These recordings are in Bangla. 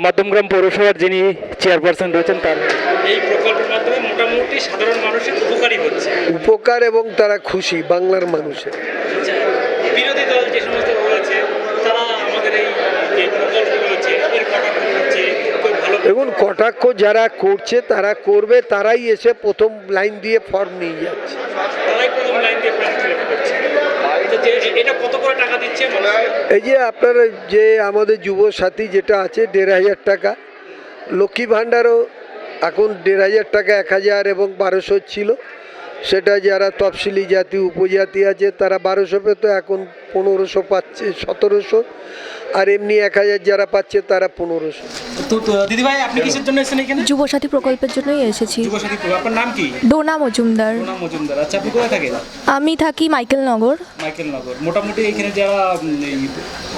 মাধ্যমগ্রাম পৌরসভার যিনি চেয়ারপারসন রয়েছেন তার এই প্রকল্পের মাধ্যমে মোটামুটি সাধারণ মানুষের উপকারী হচ্ছে। উপকার এবং তারা খুশি বাংলার মানুষের। আচ্ছা, বিরোধী দল যে সমস্ত রয়েছে তারা আমাদের এই যে প্রকল্প রয়েছে এর কটাক্ষ করছে, কেউ ভালো দেখুন, কটাক্ষ যারা করছে তারা করবে, তারাই এসে প্রথম লাইন দিয়ে ফর্ম নিয়ে যাচ্ছে। তারাই প্রথম লাইন দিয়ে ফর্ম ফিল আপ করছে। তো এটা কত করে টাকা দিচ্ছে মানুষকে? এই যে আপনার যে আমাদের যুব সাথী যেটা আছে 1,500 টাকা, লক্ষ্মী ভাণ্ডারও এখন 1,500 টাকা, 1,000 এবং 1200 ছিল। সেটা যারা তফসিলি জাতি উপজাতি আছে তারা 1200 পেত, এখন 1500 পাচ্ছে, 1700। আর এমনি 1000 যারা পাচ্ছে তারা 1500। তো দিদি ভাই আপনি কিসের জন্য এসেছেন এখানে? যুবসাথী প্রকল্পের জন্যই এসেছি। যুবসাথী প্রকল্প। আপনার নাম কি? ডোনা মজুমদার। ডোনা মজুমদার। আচ্ছা, আপনি কোথায় থাকেন? আমি থাকি মাইকেল নগর। মাইকেল নগর। মোটামুটি এখানে যারা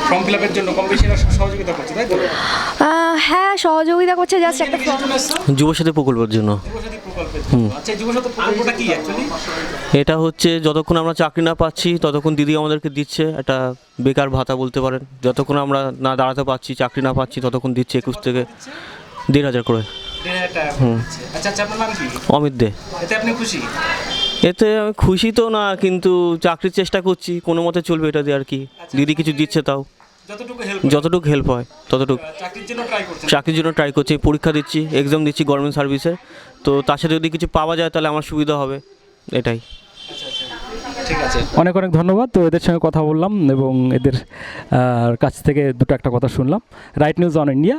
ফর্ম ফিল আপের জন্য কম বেশি সহযোগিতা করছে, তাই তো? হ্যাঁ, সহযোগিতা করছে, জাস্ট একটা কিসের জন্য এসেছো? যুবসাথী প্রকল্পের জন্য। যুবসাথী প্রকল্পের জন্য। আচ্ছা, এই যুবসাথী প্রকল্পটা কি অ্যাকচুয়ালি? এটা হচ্ছে যতক্ষণ আমরা চাকরি না পাচ্ছি ততক্ষণ দিদি আমাদেরকে দিচ্ছে একটা বেকার ভাতা বলতে পারেন। যতক্ষণ আমরা না দাঁড়াতে পারছি, চাকরি না পাচ্ছি, ততক্ষণ দিচ্ছে 21 থেকে 1,500 করে। 1,500 টাকা দিচ্ছে। আচ্ছা আচ্ছা, আপনার নাম কি? অমিত দে। এতে আপনি খুশি? এতে আমি খুশি তো না, কিন্তু চাকরির চেষ্টা করছি, কোনো মতে চলবে এটা দিয়ে আর কি। দিদি কিছু দিচ্ছে, তাও যতটুকু হেল্প হয় ততটুকু। চাকরির জন্য ট্রাই করছেন? চাকরির জন্য ট্রাই করছি, পরীক্ষা দিচ্ছি, এক্সাম দিচ্ছি গভর্নমেন্ট সার্ভিসে। তো তার সাথে যদি কিছু পাওয়া যায় তাহলে আমার সুবিধা হবে, এটাই। ঠিক আছে, অনেক অনেক ধন্যবাদ। তো এদের সঙ্গে কথা বললাম এবং এদের কাছ থেকে দুটো একটা কথা শুনলাম। Right news on India.